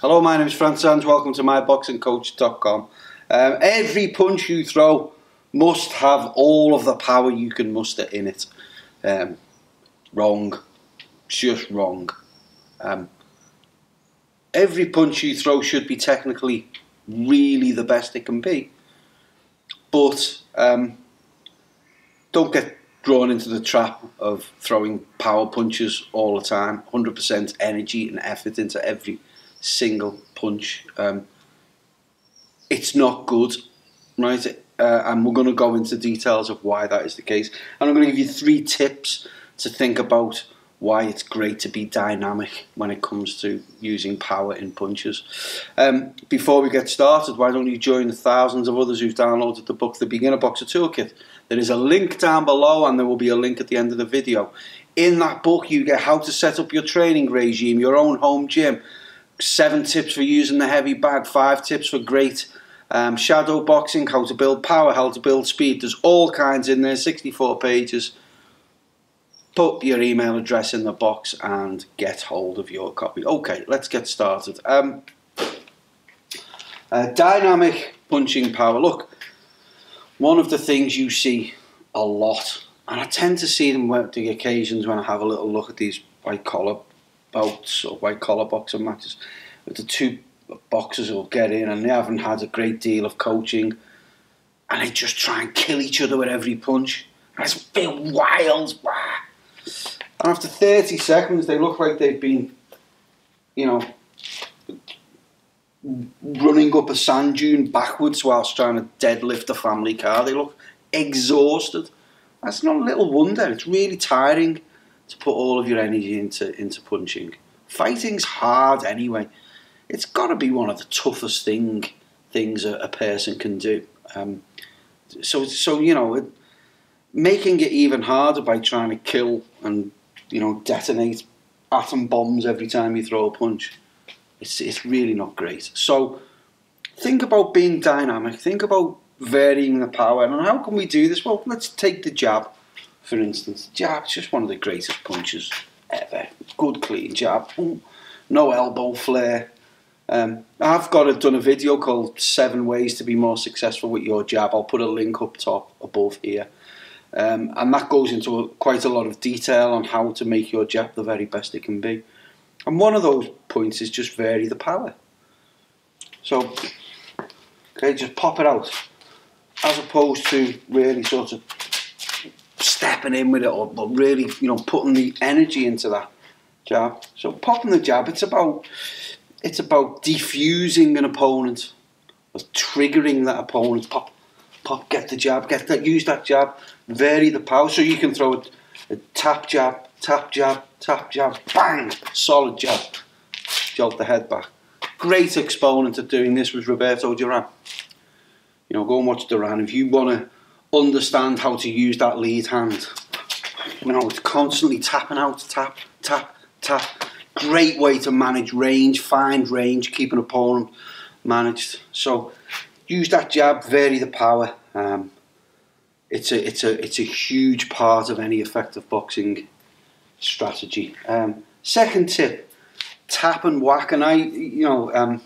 Hello, my name is Francis and welcome to MyBoxingCoach.com. Every punch you throw must have all of the power you can muster in it. Wrong. Just wrong. Every punch you throw should be technically really the best it can be. But don't get drawn into the trap of throwing power punches all the time. 100% energy and effort into every single punch. It's not good, right? And we're going to go into details of why that is the case. And I'm going to give you 3 tips to think about why it's great to be dynamic when it comes to using power in punches. Before we get started, why don't you join the thousands of others who've downloaded the book, The Beginner Boxer Toolkit. There is a link down below and there will be a link at the end of the video. In that book you get how to set up your training regime, your own home gym, 7 tips for using the heavy bag, 5 tips for great shadow boxing, how to build power, how to build speed. There's all kinds in there, 64 pages. Put your email address in the box and get hold of your copy. Okay, let's get started. Dynamic punching power. Look, one of the things you see a lot, and I tend to see them at the occasions when I have a little look at these white collar bouts or white collar boxing matches, with the 2 boxers will get in and they haven't had a great deal of coaching and they just try and kill each other with every punch. And it's a bit wild. And after 30 seconds they look like they've been, you know, running up a sand dune backwards whilst trying to deadlift a family car. They look exhausted. That's not a little wonder. It's really tiring to put all of your energy into punching. Fighting's hard anyway. It's got to be one of the toughest things a person can do. So you know, making it even harder by trying to kill and, you know, detonate atom bombs every time you throw a punch, it's really not great. So think about being dynamic. Think about varying the power. And how can we do this? Well, let's take the jab, for instance. The jab's just one of the greatest punches ever. Good clean jab. No elbow flare. I've done a video called 7 Ways to Be More Successful with Your Jab. I'll put a link up top above here. And that goes into quite a lot of detail on how to make your jab the very best it can be. And one of those points is just vary the power. So, okay, just pop it out, as opposed to really sort of stepping in with it or really, you know, putting the energy into that jab. So popping the jab, it's about defusing an opponent, or triggering that opponent. Pop, get the jab, use that jab, vary the power. So you can throw a tap jab, tap jab, tap jab, bang, solid jab, jolt the head back. Great exponent of doing this was Roberto Duran. You know, go and watch Duran if you want to understand how to use that lead hand. You know, it's constantly tapping out, tap, tap, tap. Great way to manage range, find range, keep an opponent managed. So use that jab, vary the power. It's a huge part of any effective boxing strategy. Second tip, tap and whack. And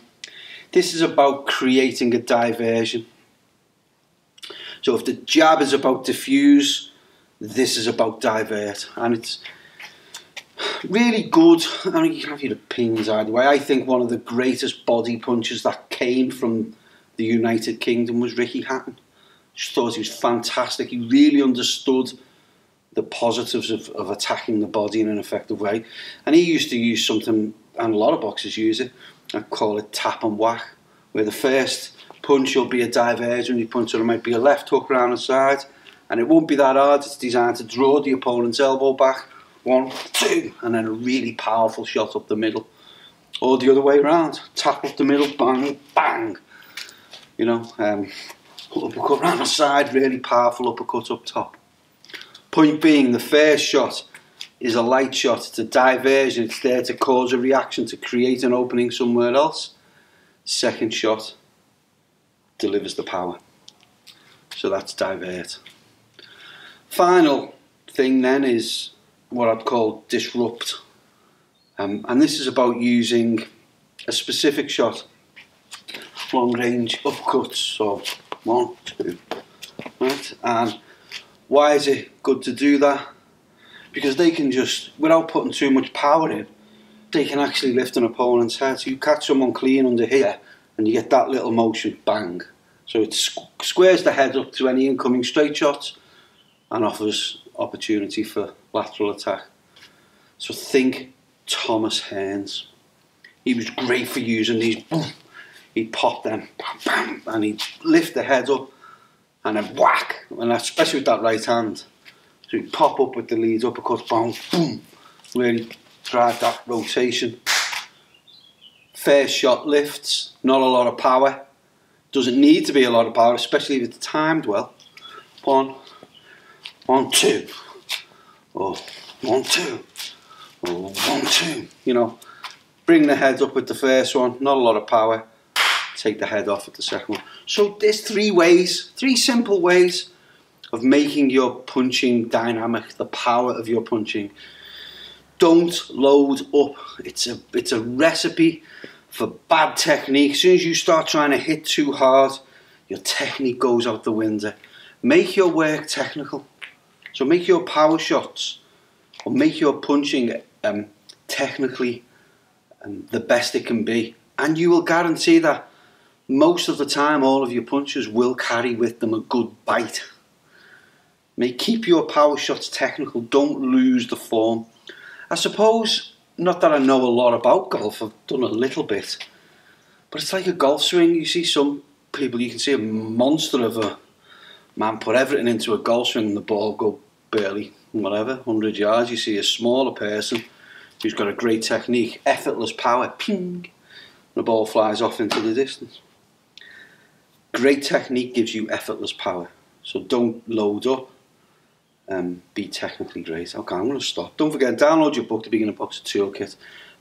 this is about creating a diversion. So if the jab is about diffuse, this is about divert, and it's really good. I mean, you can have your opinions either way. I think one of the greatest body punches that came from the United Kingdom was Ricky Hatton. Just thought he was fantastic. He really understood the positives of attacking the body in an effective way. And he used to use something, and a lot of boxers use it, I call it tap and whack, where the first punch will be a diversion punch, or it might be a left hook around the side, and it won't be that hard. It's designed to draw the opponent's elbow back, 1, 2, and then a really powerful shot up the middle. Or the other way around, tap up the middle, bang, bang. You know, uppercut around the side, really powerful uppercut up top. Point being, the first shot is a light shot, it's a diversion, it's there to cause a reaction, to create an opening somewhere else. Second shot delivers the power. So that's divert. Final thing then is what I'd call disrupt. And this is about using a specific shot, long range upcuts, so 1, 2, right? And why is it good to do that? Because they can just, without putting too much power in, they can actually lift an opponent's head. So you catch someone clean under here and you get that little motion, bang. So it squares the head up to any incoming straight shots and offers opportunity for lateral attack. So think Thomas Hearns. He was great for using these. Boom. He'd pop them, bam, bam, and he'd lift the head up and then whack, and especially with that right hand. So he'd pop up with the lead uppercut, boom, boom, really drive that rotation. First shot lifts, not a lot of power. Doesn't need to be a lot of power, especially if it's timed well. 1, 1, 2, oh, 1, 2, oh, 1, 2. You know, bring the head up with the first one, not a lot of power. Take the head off at the second one. So there's 3 ways, 3 simple ways of making your punching dynamic, the power of your punching. Don't load up. It's a recipe for bad technique. As soon as you start trying to hit too hard, your technique goes out the window. Make your work technical. So make your power shots or make your punching technically the best it can be. And you will guarantee that most of the time all of your punches will carry with them a good bite. Keep your power shots technical. Don't lose the form. I suppose, not that I know a lot about golf, I've done a little bit, but it's like a golf swing. You see some people, you can see a monster of a man put everything into a golf swing and the ball go barely, whatever, 100 yards. You see a smaller person who's got a great technique, effortless power, ping, the ball flies off into the distance. Great technique gives you effortless power, so don't load up. Be technically great. Okay, I'm going to stop. Don't forget, download your book, The Beginner Boxer Toolkit.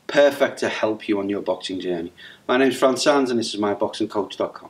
Perfect to help you on your boxing journey. My name is Fran Sands and this is MyBoxingCoach.com.